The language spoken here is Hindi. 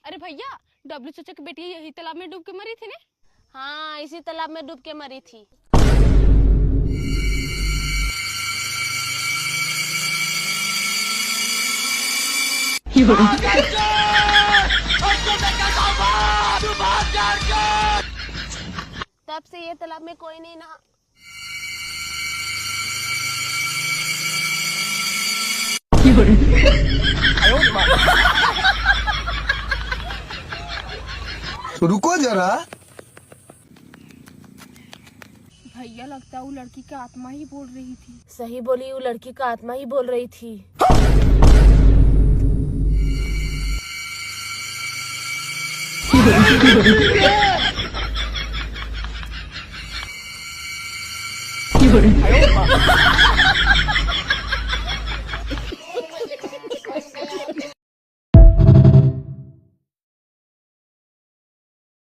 अरे भैया, डब्लू चाचा की बेटी यही तालाब में डूब के मरी थी ने? हाँ, इसी तालाब में डूब के मरी थी। तब से ये तालाब में कोई नहीं नहा। रुको जरा। भैया, लगता है वो लड़की की आत्मा ही बोल रही थी। सही बोली, वो लड़की का आत्मा ही बोल रही थी। अरे